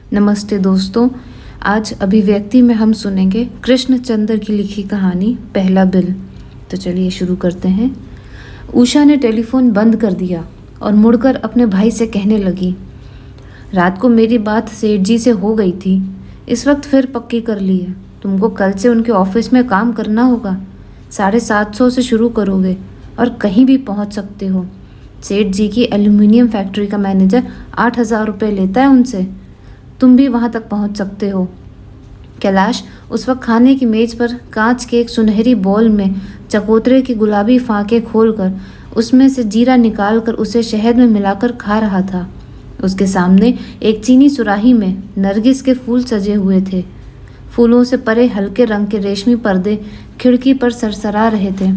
नमस्ते दोस्तों, आज अभिव्यक्ति में हम सुनेंगे कृष्णचंद्र की लिखी कहानी पहला बिल। तो चलिए शुरू करते हैं। उषा ने टेलीफोन बंद कर दिया और मुड़कर अपने भाई से कहने लगी, रात को मेरी बात सेठ जी से हो गई थी, इस वक्त फिर पक्की कर ली है। तुमको कल से उनके ऑफिस में काम करना होगा। 750 से शुरू करोगे और कहीं भी पहुंच सकते हो। सेठ जी की एल्यूमिनियम फैक्ट्री का मैनेजर 8,000 रुपये लेता है उनसे। तुम भी वहां तक पहुंच सकते हो। कैलाश उस वक्त खाने की मेज पर कांच के एक सुनहरी बॉल में चकोतरे की गुलाबी फांके खोलकर उसमें से जीरा निकालकर उसे शहद में मिलाकर खा रहा था। उसके सामने एक चीनी सुराही में नरगिस के फूल सजे हुए थे। फूलों से परे हल्के रंग के रेशमी पर्दे खिड़की पर सरसरा रहे थे।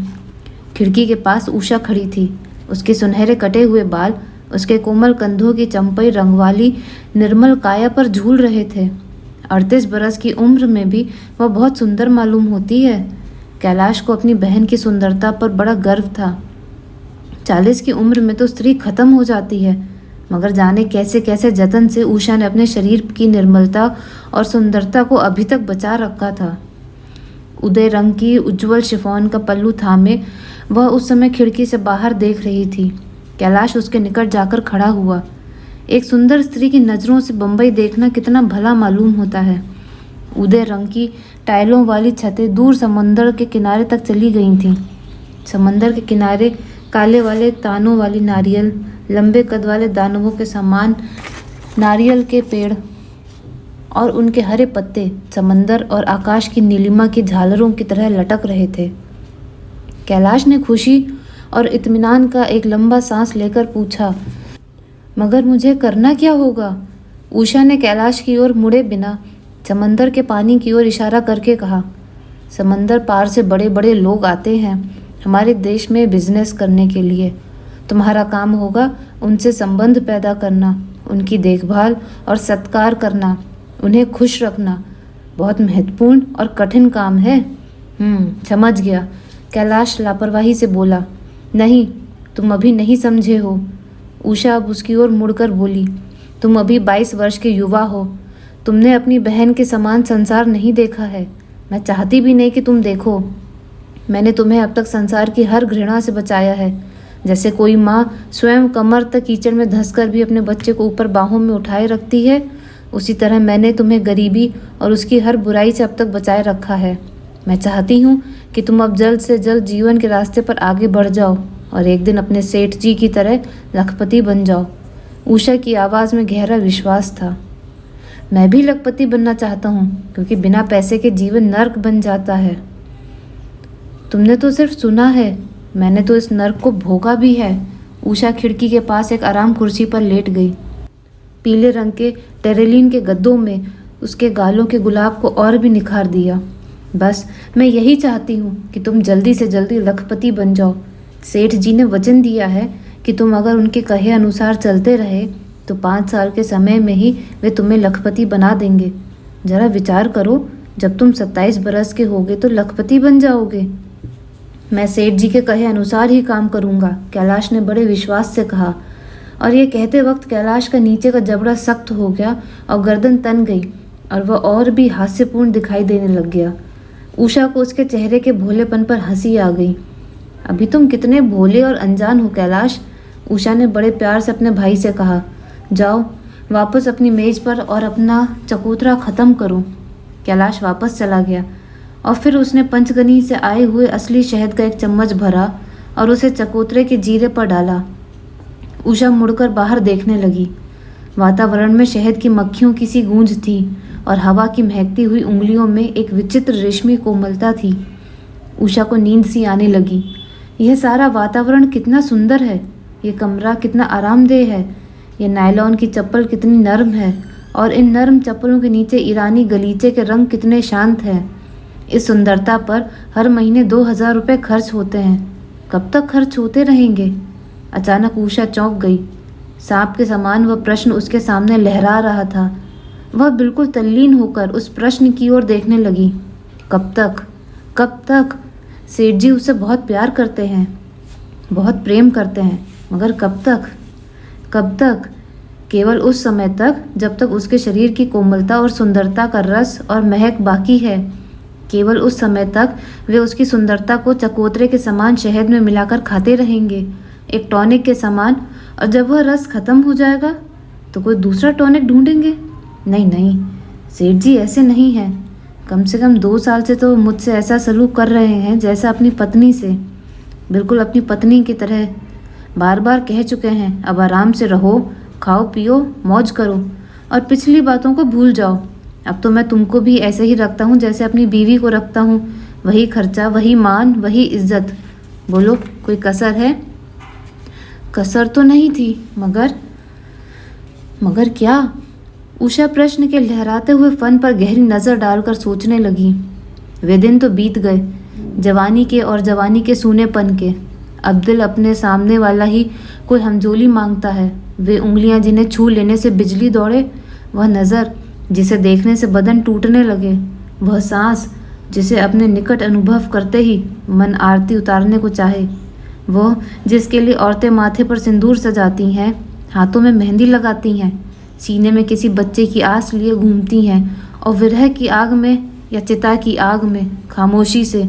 खिड़की के पास उषा खड़ी थी। उसके सुनहरे कटे हुए बाल उसके कोमल कंधों की चंपई रंग वाली निर्मल काया पर झूल रहे थे। 38 बरस की उम्र में भी वह बहुत सुंदर मालूम होती है। कैलाश को अपनी बहन की सुंदरता पर बड़ा गर्व था। 40 की उम्र में तो स्त्री खत्म हो जाती है, मगर जाने कैसे कैसे जतन से उषा ने अपने शरीर की निर्मलता और सुंदरता को अभी तक बचा रखा था। उदय रंग की उज्जवल शिफॉन का पल्लू थामे वह उस समय खिड़की से बाहर देख रही थी। कैलाश उसके निकट जाकर खड़ा हुआ। एक सुंदर स्त्री की नज़रों से बंबई देखना कितना भला मालूम होता है। उदय रंग की टाइलों वाली छतें दूर समंदर के किनारे तक चली गई थीं। समंदर के किनारे काले वाले तानों वाली नारियल, लंबे कद वाले दानवों के समान नारियल के पेड़ और उनके हरे पत्ते समंदर और आकाश की नीलिमा की झालरों की तरह लटक रहे थे। कैलाश ने खुशी और इत्मीनान का एक लंबा सांस लेकर पूछा, मगर मुझे करना क्या होगा? उषा ने कैलाश की ओर मुड़े बिना समंदर के पानी की ओर इशारा करके कहा, समंदर पार से बड़े बड़े लोग आते हैं हमारे देश में बिजनेस करने के लिए। तुम्हारा काम होगा उनसे संबंध पैदा करना, उनकी देखभाल और सत्कार करना, उन्हें खुश रखना। बहुत महत्वपूर्ण और कठिन काम है। समझ गया, कैलाश लापरवाही से बोला। नहीं, तुम अभी नहीं समझे हो। उषा अब उसकी ओर मुड़कर बोली, तुम अभी 22 वर्ष के युवा हो। तुमने अपनी बहन के समान संसार नहीं देखा है। मैं चाहती भी नहीं कि तुम देखो। मैंने तुम्हें अब तक संसार की हर घृणा से बचाया है। जैसे कोई माँ स्वयं कमर तक कीचड़ में धंसकर भी अपने बच्चे को ऊपर बाहों में उठाए रखती है, उसी तरह मैंने तुम्हें गरीबी और उसकी हर बुराई से अब तक बचाए रखा है। मैं चाहती हूँ कि तुम अब जल्द से जल्द जीवन के रास्ते पर आगे बढ़ जाओ और एक दिन अपने सेठ जी की तरह लखपति बन जाओ। उषा की आवाज़ में गहरा विश्वास था। मैं भी लखपति बनना चाहता हूँ, क्योंकि बिना पैसे के जीवन नर्क बन जाता है। तुमने तो सिर्फ सुना है, मैंने तो इस नर्क को भोगा भी है। उषा खिड़की के पास एक आराम कुर्सी पर लेट गई। पीले रंग के टेरेलिन के गद्दों में उसके गालों के गुलाब को और भी निखार दिया। बस मैं यही चाहती हूँ कि तुम जल्दी से जल्दी लखपति बन जाओ। सेठ जी ने वचन दिया है कि तुम अगर उनके कहे अनुसार चलते रहे तो 5 साल के समय में ही वे तुम्हें लखपति बना देंगे। जरा विचार करो, जब तुम 27 बरस के होगे तो लखपति बन जाओगे। मैं सेठ जी के कहे अनुसार ही काम करूँगा, कैलाश ने बड़े विश्वास से कहा। और ये कहते वक्त कैलाश का नीचे का जबड़ा सख्त हो गया और गर्दन तन गई और वह और भी हास्यपूर्ण दिखाई देने लग गया। उषा को उसके चेहरे के भोलेपन पर हंसी आ गई। अभी तुम कितने भोले और अनजान हो कैलाश, उषा ने बड़े प्यार से अपने भाई से कहा। जाओ वापस अपनी मेज पर और अपना चकोतरा ख़त्म करो। कैलाश वापस चला गया और फिर उसने पंचगनी से आए हुए असली शहद का एक चम्मच भरा और उसे चकोतरे के जीरे पर डाला। उषा मुड़कर बाहर देखने लगी। वातावरण में शहद की मक्खियों की सी गूंज थी और हवा की महकती हुई उंगलियों में एक विचित्र रेशमी कोमलता थी। उषा को नींद सी आने लगी। यह सारा वातावरण कितना सुंदर है, ये कमरा कितना आरामदेह है, ये नायलॉन की चप्पल कितनी नर्म है और इन नर्म चप्पलों के नीचे ईरानी गलीचे के रंग कितने शांत हैं। इस सुंदरता पर हर महीने 2,000 रुपये खर्च होते हैं। कब तक खर्च होते रहेंगे? अचानक उषा चौंक गई। सांप के समान वह प्रश्न उसके सामने लहरा रहा था। वह बिल्कुल तल्लीन होकर उस प्रश्न की ओर देखने लगी। कब तक? कब तक? सेठ जी उसे बहुत प्यार करते हैं, बहुत प्रेम करते हैं, मगर कब तक? कब तक? केवल उस समय तक जब तक उसके शरीर की कोमलता और सुंदरता का रस और महक बाकी है। केवल उस समय तक वे उसकी सुंदरता को चकोतरे के समान शहद में मिलाकर खाते रहेंगे, एक टॉनिक के समान। और जब वह रस खत्म हो जाएगा तो कोई दूसरा टॉनिक ढूंढेंगे। नहीं नहीं, सेठ जी ऐसे नहीं हैं। कम से कम 2 साल से तो मुझसे ऐसा सलूक कर रहे हैं जैसा अपनी पत्नी से, बिल्कुल अपनी पत्नी की तरह। बार बार कह चुके हैं, अब आराम से रहो, खाओ पियो, मौज करो और पिछली बातों को भूल जाओ। अब तो मैं तुमको भी ऐसे ही रखता हूँ जैसे अपनी बीवी को रखता हूँ। वही खर्चा, वही मान, वही इज्जत। बोलो, कोई कसर है? कसर तो नहीं थी, मगर क्या? उषा प्रश्न के लहराते हुए फन पर गहरी नज़र डालकर सोचने लगी। वे दिन तो बीत गए, जवानी के और जवानी के सूनेपन के। अब दिल अपने सामने वाला ही कोई हमजोली मांगता है। वे उंगलियां जिन्हें छू लेने से बिजली दौड़े, वह नज़र जिसे देखने से बदन टूटने लगे, वह सांस जिसे अपने निकट अनुभव करते ही मन आरती उतारने को चाहे, वह जिसके लिए औरतें माथे पर सिंदूर सजाती हैं, हाथों में मेहंदी लगाती हैं, सीने में किसी बच्चे की आस लिए घूमती हैं और विरह की आग में या चिता की आग में खामोशी से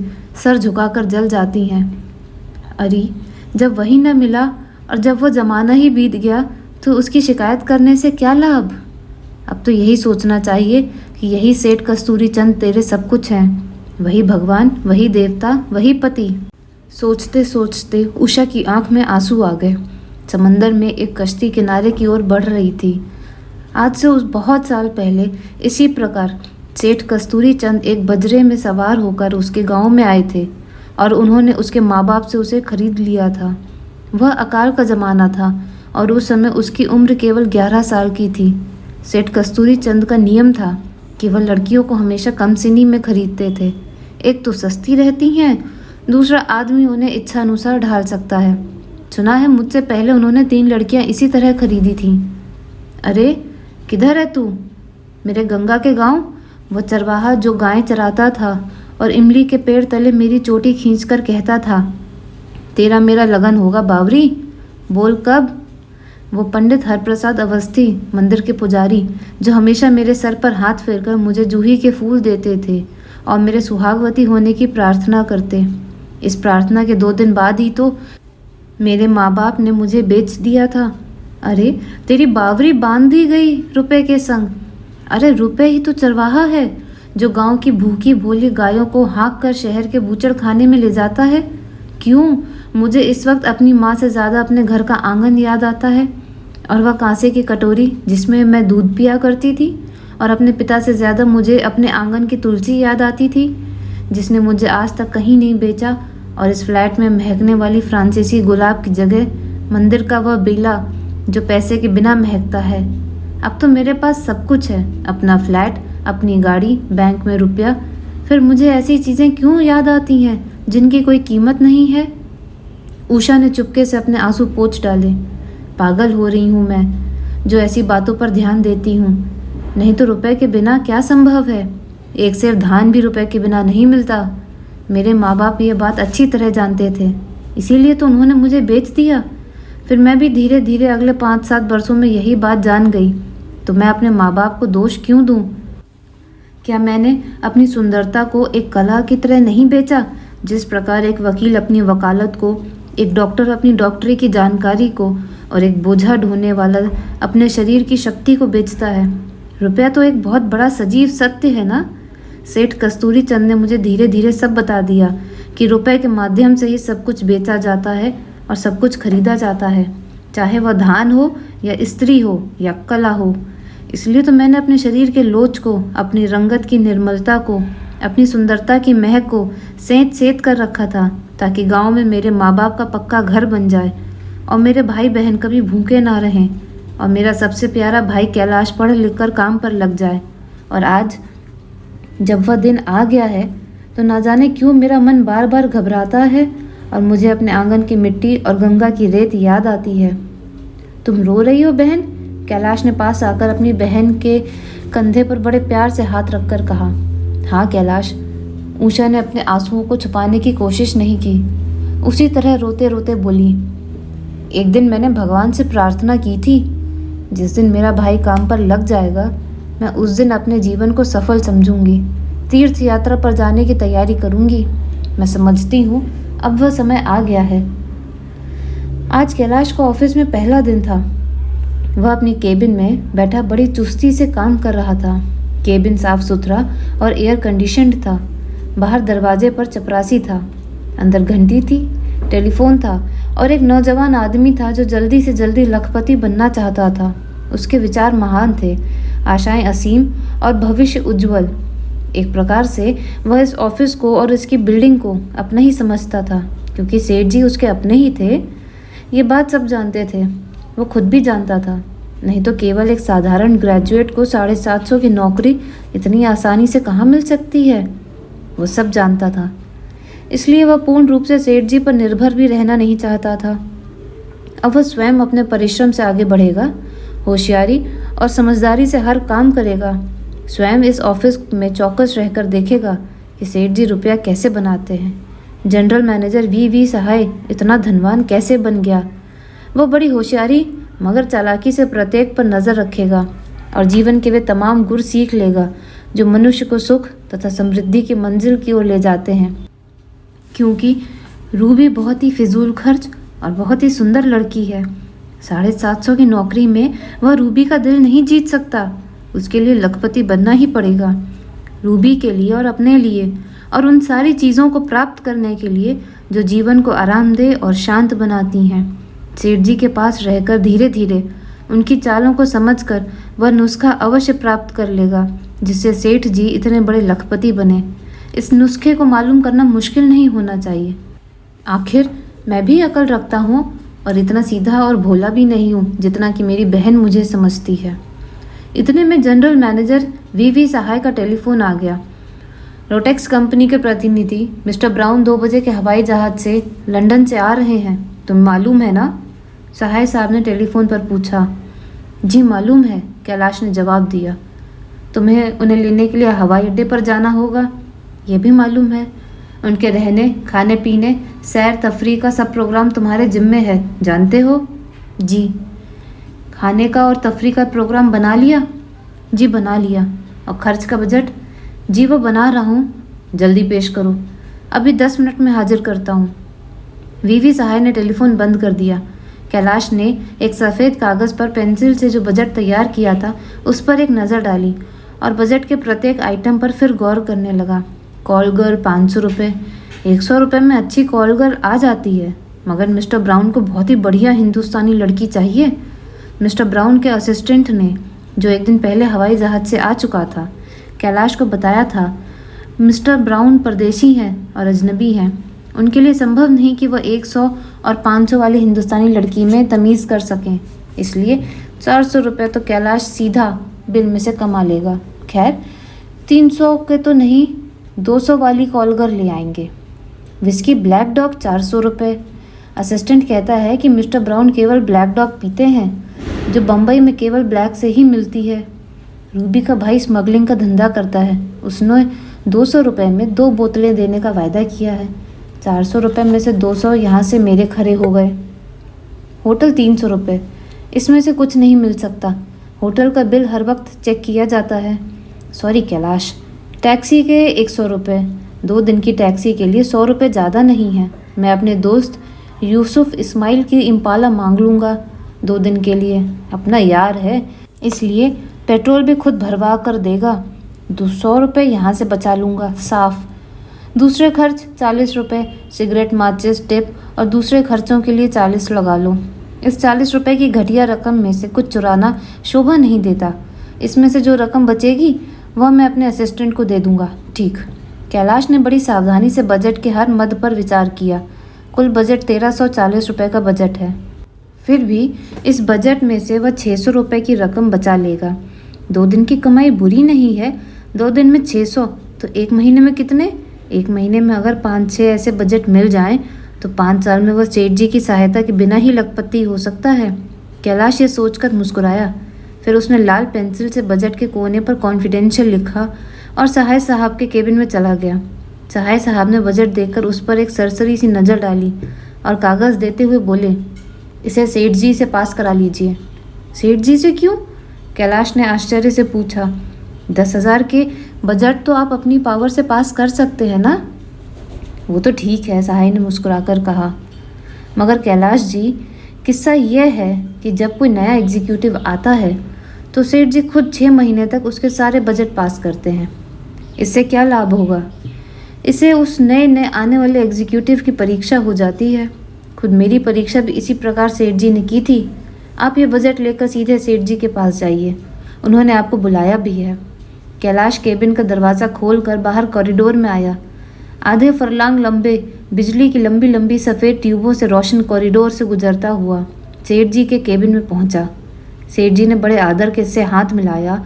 सर झुकाकर जल जाती हैं। अरे जब वही न मिला और जब वह ज़माना ही बीत गया तो उसकी शिकायत करने से क्या लाभ? अब तो यही सोचना चाहिए कि यही सेठ कस्तूरी चंद तेरे सब कुछ हैं, वही भगवान, वही देवता, वही पति। सोचते सोचते उषा की आंख में आंसू आ गए। समंदर में एक कश्ती किनारे की ओर बढ़ रही थी। आज से उस बहुत साल पहले इसी प्रकार सेठ कस्तूरी चंद एक बजरे में सवार होकर उसके गांव में आए थे और उन्होंने उसके माँ बाप से उसे खरीद लिया था। वह अकाल का ज़माना था और उस समय उसकी उम्र केवल 11 साल की थी। सेठ कस्तूरी चंद का नियम था कि वह लड़कियों को हमेशा कम सिनी में खरीदते थे। एक तो सस्ती रहती हैं, दूसरा आदमी उन्हें इच्छा अनुसार ढाल सकता है। सुना है मुझसे पहले उन्होंने 3 लड़कियां इसी तरह खरीदी थीं। अरे किधर है तू? मेरे गंगा के गांव। वह चरवाहा जो गायें चराता था और इमली के पेड़ तले मेरी चोटी खींचकर कहता था, तेरा मेरा लगन होगा बावरी, बोल कब? वो पंडित हरप्रसाद अवस्थी, मंदिर के पुजारी, जो हमेशा मेरे सर पर हाथ फेरकर मुझे जूही के फूल देते थे और मेरे सुहागवती होने की प्रार्थना करते। इस प्रार्थना के 2 दिन बाद ही तो मेरे माँ बाप ने मुझे बेच दिया था। अरे तेरी बावरी बांध दी गई रुपए के संग। अरे रुपए ही तो चरवाहा है जो गांव की भूखी भोली गायों को हाँक कर शहर के बूचड़ खाने में ले जाता है। क्यों? मुझे इस वक्त अपनी माँ से ज़्यादा अपने घर का आंगन याद आता है और वह कांसे की कटोरी जिसमें मैं दूध पिया करती थी, और अपने पिता से ज़्यादा मुझे अपने आंगन की तुलसी याद आती थी जिसने मुझे आज तक कहीं नहीं बेचा, और इस फ्लैट में महकने वाली फ्रांसीसी गुलाब की जगह मंदिर का वह बेला जो पैसे के बिना महकता है। अब तो मेरे पास सब कुछ है, अपना फ्लैट, अपनी गाड़ी, बैंक में रुपया। फिर मुझे ऐसी चीज़ें क्यों याद आती हैं जिनकी कोई कीमत नहीं है? उषा ने चुपके से अपने आंसू पोंछ डाले। पागल हो रही हूँ मैं जो ऐसी बातों पर ध्यान देती हूँ। नहीं तो रुपए के बिना क्या संभव है? एक सेर धान भी रुपए के बिना नहीं मिलता। मेरे माँ बाप ये बात अच्छी तरह जानते थे, इसीलिए तो उन्होंने मुझे बेच दिया। फिर मैं भी धीरे धीरे अगले 5-7 वर्षों में यही बात जान गई। तो मैं अपने माँ बाप को दोष क्यों दूँ? क्या मैंने अपनी सुंदरता को एक कला की तरह नहीं बेचा, जिस प्रकार एक वकील अपनी वकालत को, एक डॉक्टर अपनी डॉक्टरी की जानकारी को और एक बोझा ढोने वाला अपने शरीर की शक्ति को बेचता है? रुपया तो एक बहुत बड़ा सजीव सत्य है ना। सेठ कस्तूरी चंद ने मुझे धीरे धीरे सब बता दिया कि रुपए के माध्यम से ही सब कुछ बेचा जाता है और सब कुछ खरीदा जाता है, चाहे वह धान हो या स्त्री हो या कला हो। इसलिए तो मैंने अपने शरीर के लोच को, अपनी रंगत की निर्मलता को, अपनी सुंदरता की महक को सेंध सेंध कर रखा था, ताकि गांव में मेरे माँ बाप का पक्का घर बन जाए और मेरे भाई बहन कभी भूखे ना रहें और मेरा सबसे प्यारा भाई कैलाश पढ़ लिख कर काम पर लग जाए। और आज जब वह दिन आ गया है तो ना जाने क्यों मेरा मन बार बार घबराता है और मुझे अपने आंगन की मिट्टी और गंगा की रेत याद आती है। तुम रो रही हो बहन? कैलाश ने पास आकर अपनी बहन के कंधे पर बड़े प्यार से हाथ रखकर कहा। हाँ कैलाश, उषा ने अपने आंसुओं को छुपाने की कोशिश नहीं की। उसी तरह रोते रोते बोली, एक दिन मैंने भगवान से प्रार्थना की थी जिस दिन मेरा भाई काम पर लग जाएगा, मैं उस दिन अपने जीवन को सफल समझूंगी। तीर्थ यात्रा पर जाने की तैयारी करूंगी। मैं समझती हूँ अब वह समय आ गया है। आज कैलाश का ऑफिस में पहला दिन था। वह अपनी केबिन में बैठा बड़ी चुस्ती से काम कर रहा था। केबिन साफ सुथरा और एयर कंडीशन्ड था। बाहर दरवाजे पर चपरासी था। अंदर घंटी थी, टेलीफोन था और एक नौजवान आदमी था जो जल्दी से जल्दी लखपति बनना चाहता था। उसके विचार महान थे, आशाएं असीम और भविष्य उज्जवल। एक प्रकार से वह इस ऑफिस को और इसकी बिल्डिंग को अपना ही समझता था, क्योंकि सेठ जी उसके अपने ही थे। ये बात सब जानते थे, वो खुद भी जानता था। नहीं तो केवल एक साधारण ग्रेजुएट को 750 की नौकरी इतनी आसानी से कहाँ मिल सकती है, वो सब जानता था। इसलिए वह पूर्ण रूप से सेठ जी पर निर्भर भी रहना नहीं चाहता था। अब वह स्वयं अपने परिश्रम से आगे बढ़ेगा, होशियारी और समझदारी से हर काम करेगा। स्वयं इस ऑफिस में चौकस रहकर देखेगा कि सेठ जी रुपया कैसे बनाते हैं। जनरल मैनेजर वी सहाय इतना धनवान कैसे बन गया। वह बड़ी होशियारी मगर चालाकी से प्रत्येक पर नज़र रखेगा और जीवन के वे तमाम गुर सीख लेगा जो मनुष्य को सुख तथा समृद्धि की मंजिल की ओर ले जाते हैं। क्योंकि रूबी बहुत ही फिजूल खर्च और बहुत ही सुंदर लड़की है। 750 की नौकरी में वह रूबी का दिल नहीं जीत सकता। उसके लिए लखपति बनना ही पड़ेगा, रूबी के लिए और अपने लिए, और उन सारी चीज़ों को प्राप्त करने के लिए जो जीवन को आरामदेह और शांत बनाती हैं। सेठ जी के पास रहकर धीरे धीरे उनकी चालों को समझकर वह नुस्खा अवश्य प्राप्त कर लेगा जिससे सेठ जी इतने बड़े लखपति बने। इस नुस्खे को मालूम करना मुश्किल नहीं होना चाहिए। आखिर मैं भी अकल रखता हूँ और इतना सीधा और भोला भी नहीं हूँ जितना कि मेरी बहन मुझे समझती है। इतने में जनरल मैनेजर वी सहाय का टेलीफोन आ गया। रोटेक्स कंपनी के प्रतिनिधि मिस्टर ब्राउन 2 बजे के हवाई जहाज से लंदन से आ रहे हैं, तुम्हें मालूम है ना? सहाय साहब ने टेलीफोन पर पूछा। जी मालूम है, कैलाश ने जवाब दिया। तुम्हें उन्हें लेने के लिए हवाई अड्डे पर जाना होगा, यह भी मालूम है। उनके रहने, खाने पीने, सैर तफरीह का सब प्रोग्राम तुम्हारे जिम्मे है, जानते हो? जी। खाने का और तफरीह का प्रोग्राम बना लिया? जी बना लिया। और खर्च का बजट? जी वो बना रहा हूँ, जल्दी पेश करो, अभी 10 मिनट में हाजिर करता हूँ। वी सहाय ने टेलीफोन बंद कर दिया। कैलाश ने एक सफ़ेद कागज़ पर पेंसिल से जो बजट तैयार किया था उस पर एक नज़र डाली और बजट के प्रत्येक आइटम पर फिर गौर करने लगा। कॉल गर्ल 500 रुपये, 100 रुपये में अच्छी कॉल गर्ल आ जाती है, मगर मिस्टर ब्राउन को बहुत ही बढ़िया हिंदुस्तानी लड़की चाहिए। मिस्टर ब्राउन के असिस्टेंट ने, जो एक दिन पहले हवाई जहाज़ से आ चुका था, कैलाश को बताया था मिस्टर ब्राउन परदेशी हैं और अजनबी हैं। उनके लिए संभव नहीं कि वह 100 और 500 वाली हिंदुस्तानी लड़की में तमीज़ कर सकें। इसलिए 400 रुपये तो कैलाश सीधा बिल में से कमा लेगा। खैर 300 के तो नहीं, 200 वाली कॉलगर ले आएंगे। विस्की ब्लैक डॉग 400 रुपये। असिस्टेंट कहता है कि मिस्टर ब्राउन केवल ब्लैक डॉग पीते हैं, जो बम्बई में केवल ब्लैक से ही मिलती है। रूबी का भाई स्मगलिंग का धंधा करता है, उसने 200 रुपये में 2 बोतलें देने का वायदा किया है। 400 रुपये में से 200 यहाँ से मेरे खरे हो गए। होटल 300 रुपये, इसमें से कुछ नहीं मिल सकता। होटल का बिल हर वक्त चेक किया जाता है। सॉरी कैलाश। टैक्सी के 100 रुपये, 2 दिन की टैक्सी के लिए 100 रुपये ज़्यादा नहीं है। मैं अपने दोस्त यूसुफ इस्माइल की इम्पाला मांग लूँगा 2 दिन के लिए, अपना यार है, इसलिए पेट्रोल भी खुद भरवा कर देगा। 200 रुपये यहाँ से बचा लूँगा साफ। दूसरे खर्च 40 रुपये, सिगरेट, माचिस, टिप और दूसरे खर्चों के लिए 40 लगा लो। इस 40 रुपये की घटिया रकम में से कुछ चुराना शोभा नहीं देता। इसमें से जो रकम बचेगी वह मैं अपने असिस्टेंट को दे दूँगा। ठीक। कैलाश ने बड़ी सावधानी से बजट के हर मद पर विचार किया। कुल बजट 1340 रुपये का बजट है। फिर भी इस बजट में से वह 600 रुपये की रकम बचा लेगा। 2 दिन की कमाई बुरी नहीं है। 2 दिन में 600 तो 1 महीने में कितने? 1 महीने में अगर 5-6 ऐसे बजट मिल जाएं तो 5 साल में वह सेठ जी की सहायता के बिना ही लखपति हो सकता है। कैलाश ये सोचकर मुस्कुराया। फिर उसने लाल पेंसिल से बजट के कोने पर कॉन्फिडेंशियल लिखा और सहाय साहब के केबिन में चला गया। सहाय साहब ने बजट देखकर उस पर एक सरसरी सी नज़र डाली और कागज़ देते हुए बोले, इसे सेठ जी से पास करा लीजिए। सेठ जी से क्यों? कैलाश ने आश्चर्य से पूछा। 10,000 के बजट तो आप अपनी पावर से पास कर सकते हैं ना? वो तो ठीक है, सहाय ने मुस्कुराकर कहा। मगर कैलाश जी, किस्सा यह है कि जब कोई नया एग्जीक्यूटिव आता है तो सेठ जी खुद 6 महीने तक उसके सारे बजट पास करते हैं। इससे क्या लाभ होगा? इससे उस नए नए आने वाले एग्जीक्यूटिव की परीक्षा हो जाती है। खुद मेरी परीक्षा भी इसी प्रकार सेठ जी ने की थी। आप ये बजट लेकर सीधे सेठ जी के पास जाइए, उन्होंने आपको बुलाया भी है। कैलाश केबिन का दरवाज़ा खोलकर बाहर कॉरिडोर में आया। आधे फरलांग लंबे बिजली की लंबी लंबी सफ़ेद ट्यूबों से रोशन कॉरिडोर से गुजरता हुआ सेठ जी के केबिन में पहुंचा। सेठ जी ने बड़े आदर के से हाथ मिलाया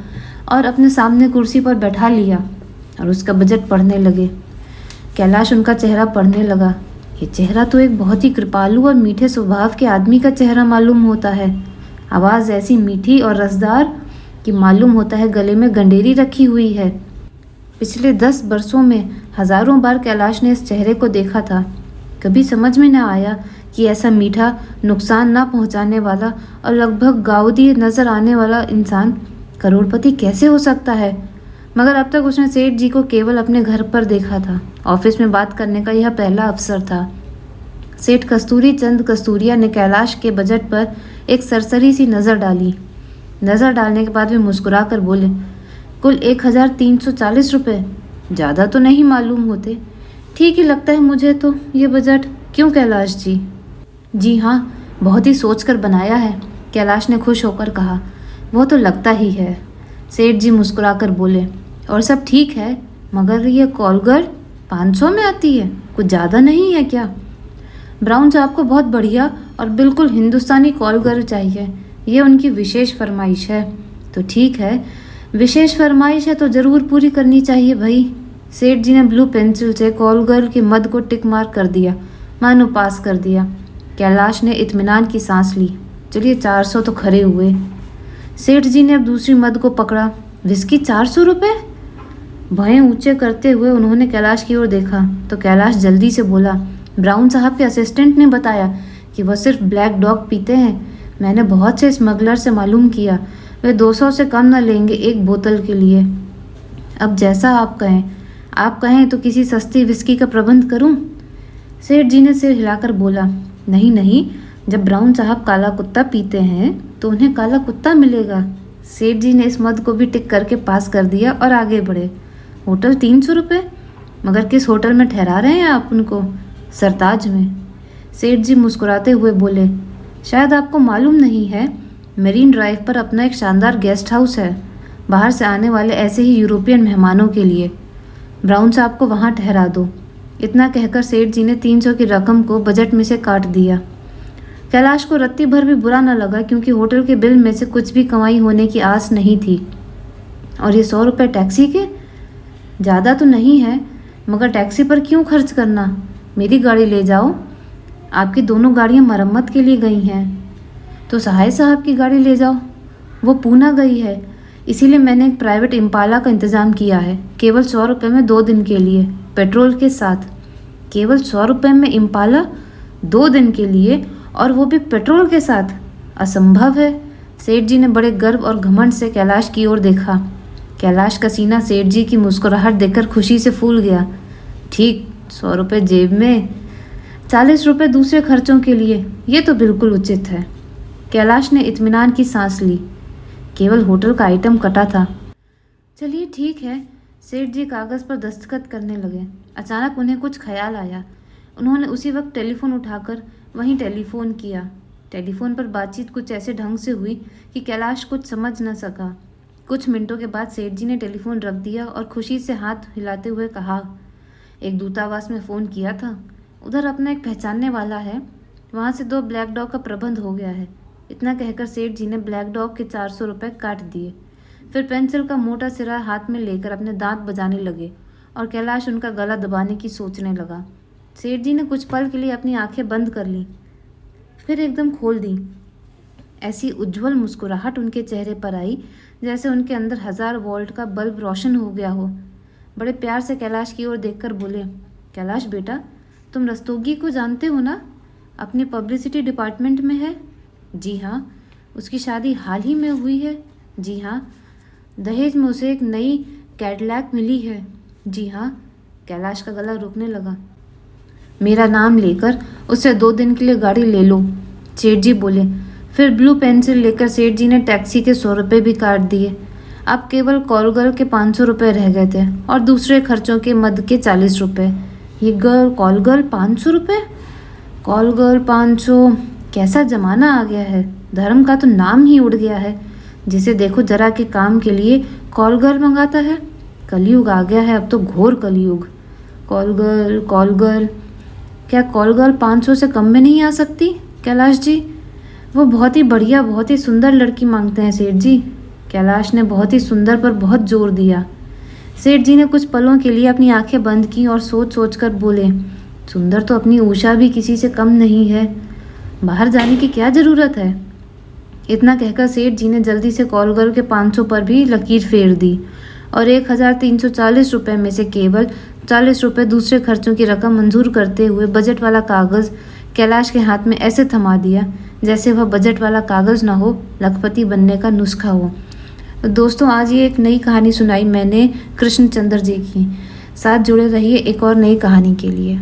और अपने सामने कुर्सी पर बैठा लिया और उसका बजट पढ़ने लगे। कैलाश उनका चेहरा पढ़ने लगा। ये चेहरा तो एक बहुत ही कृपालु और मीठे स्वभाव के आदमी का चेहरा मालूम होता है। आवाज़ ऐसी मीठी और रसदार कि मालूम होता है गले में गंडेरी रखी हुई है। पिछले 10 बरसों में हजारों बार कैलाश ने इस चेहरे को देखा था। कभी समझ में न आया कि ऐसा मीठा, नुकसान ना पहुंचाने वाला और लगभग गाउदी नजर आने वाला इंसान करोड़पति कैसे हो सकता है। मगर अब तक उसने सेठ जी को केवल अपने घर पर देखा था। ऑफिस में बात करने का यह पहला अवसर था। सेठ कस्तूरी चंद कस्तूरिया ने कैलाश के बजट पर एक सरसरी सी नज़र डाली। नज़र डालने के बाद वे मुस्कुरा कर बोले, कुल 1,340 रुपये। ज़्यादा तो नहीं मालूम होते। ठीक ही लगता है मुझे तो ये बजट। क्यों कैलाश जी? जी हाँ, बहुत ही सोच कर बनाया है, कैलाश ने खुश होकर कहा। वो तो लगता ही है, सेठ जी मुस्कुरा कर बोले। और सब ठीक है, मगर ये कॉलगर 500 में आती है, कुछ ज़्यादा नहीं है क्या? ब्राउन साहब को बहुत बढ़िया और बिल्कुल हिंदुस्तानी कॉलगर चाहिए, ये उनकी विशेष फरमाइश है। तो ठीक है, विशेष फरमाइश है तो ज़रूर पूरी करनी चाहिए भाई। सेठ जी ने ब्लू पेंसिल से कॉलगर के मद को टिक मार कर दिया, मानो पास कर दिया। कैलाश ने इत्मीनान की सांस ली। चलिए 400 तो खरे हुए। सेठ जी ने अब दूसरी मद को पकड़ा। विस्की 400 रुपये? भयं ऊंचे करते हुए उन्होंने कैलाश की ओर देखा तो कैलाश जल्दी से बोला, ब्राउन साहब के असिस्टेंट ने बताया कि वह सिर्फ ब्लैक डॉग पीते हैं। मैंने बहुत से स्मगलर से मालूम किया, वे 200 से कम न लेंगे एक बोतल के लिए। अब जैसा आप कहें तो किसी सस्ती विस्की का प्रबंध करूं? सेठ जी ने सिर हिलाकर बोला, नहीं नहीं, जब ब्राउन साहब काला कुत्ता पीते हैं तो उन्हें काला कुत्ता मिलेगा। सेठ जी ने इस मद को भी टिक करके पास कर दिया और आगे बढ़े। होटल 300 रुपये? मगर किस होटल में ठहरा रहे हैं आप उनको? सरताज में। सेठ जी मुस्कुराते हुए बोले, शायद आपको मालूम नहीं है, मरीन ड्राइव पर अपना एक शानदार गेस्ट हाउस है, बाहर से आने वाले ऐसे ही यूरोपियन मेहमानों के लिए। ब्राउन साहब को वहाँ ठहरा दो। इतना कहकर सेठ जी ने 300 की रकम को बजट में से काट दिया। कैलाश को रत्ती भर भी बुरा न लगा, क्योंकि होटल के बिल में से कुछ भी कमाई होने की आस नहीं थी। और ये 100 रुपये टैक्सी के? ज़्यादा तो नहीं है, मगर टैक्सी पर क्यों खर्च करना? मेरी गाड़ी ले जाओ। आपकी दोनों गाड़ियाँ मरम्मत के लिए गई हैं। तो सहाय साहब की गाड़ी ले जाओ, वो पूना गई है, इसीलिए मैंने एक प्राइवेट इम्पाला का इंतज़ाम किया है, केवल 100 रुपये में 2 दिन के लिए, पेट्रोल के साथ। केवल 100 रुपये में इम्पाला 2 दिन के लिए, और वो भी पेट्रोल के साथ? असंभव है। सेठ जी ने बड़े गर्व और घमंड से कैलाश की ओर देखा। कैलाश का सीना सेठ जी की मुस्कुराहट देखकर खुशी से फूल गया। ठीक, 100 रुपये जेब में, 40 रुपये दूसरे खर्चों के लिए, ये तो बिल्कुल उचित है। कैलाश ने इत्मीनान की सांस ली। केवल होटल का आइटम कटा था। चलिए ठीक है। सेठ जी कागज़ पर दस्तखत करने लगे। अचानक उन्हें कुछ ख्याल आया। उन्होंने उसी वक्त टेलीफोन उठाकर वहीं टेलीफोन किया। टेलीफोन पर बातचीत कुछ ऐसे ढंग से हुई कि कैलाश कुछ समझ न सका। कुछ मिनटों के बाद सेठ जी ने टेलीफोन रख दिया और खुशी से हाथ हिलाते हुए कहा, एक दूतावास में फ़ोन किया था, उधर अपना एक पहचानने वाला है, वहाँ से 2 ब्लैक डॉग का प्रबंध हो गया है। इतना कहकर सेठ जी ने ब्लैक डॉग के 400 रुपये काट दिए। फिर पेंसिल का मोटा सिरा हाथ में लेकर अपने दांत बजाने लगे और कैलाश उनका गला दबाने की सोचने लगा। सेठ जी ने कुछ पल के लिए अपनी आंखें बंद कर लीं, फिर एकदम खोल दी। ऐसी उज्जवल मुस्कुराहट उनके चेहरे पर आई जैसे उनके अंदर 1000 वोल्ट का बल्ब रोशन हो गया हो। बड़े प्यार से कैलाश की ओर देखकर बोले, कैलाश बेटा, तुम रस्तोगी को जानते हो ना? अपने पब्लिसिटी डिपार्टमेंट में है। जी हाँ, उसकी शादी हाल ही में हुई है। जी हाँ। दहेज में उसे एक नई कैडिलैक मिली है। जी हाँ। कैलाश का गला रुकने लगा। मेरा नाम लेकर उससे 2 दिन के लिए गाड़ी ले लो, सेठ जी बोले। फिर ब्लू पेंसिल लेकर सेठ जी ने टैक्सी के 100 रुपये भी काट दिए। अब केवल कॉल गर्ल के 500 रुपये रह गए थे और दूसरे खर्चों के मद के 40 रुपये। ये कॉल गर्ल 500 रुपये? Call girl 500? कैसा ज़माना आ गया है। धर्म का तो नाम ही उड़ गया है। जिसे देखो जरा के काम के लिए कॉल गर्ल मंगाता है। कलयुग आ गया है अब तो, घोर कलयुग। Call girl, call girl. क्या कॉल गर्ल 500 से कम में नहीं आ सकती कैलाश जी? वो बहुत ही बढ़िया, बहुत ही सुंदर लड़की मांगते हैं सेठ जी। कैलाश ने बहुत ही सुंदर पर बहुत जोर दिया। सेठ जी ने कुछ पलों के लिए अपनी आंखें बंद की और सोच सोच कर बोले, सुंदर तो अपनी उषा भी किसी से कम नहीं है। बाहर जाने की क्या ज़रूरत है? इतना कहकर सेठ जी ने जल्दी से कॉल गर्ल के 500 पर भी लकीर फेर दी और 1340 रुपये में से केवल 40 रुपये दूसरे खर्चों की रकम मंजूर करते हुए बजट वाला कागज़ कैलाश के हाथ में ऐसे थमा दिया जैसे वह बजट वाला कागज़ ना हो, लखपति बनने का नुस्खा हो। दोस्तों, आज ये एक नई कहानी सुनाई मैंने कृष्णचंद्र जी की। साथ जुड़े रहिए एक और नई कहानी के लिए।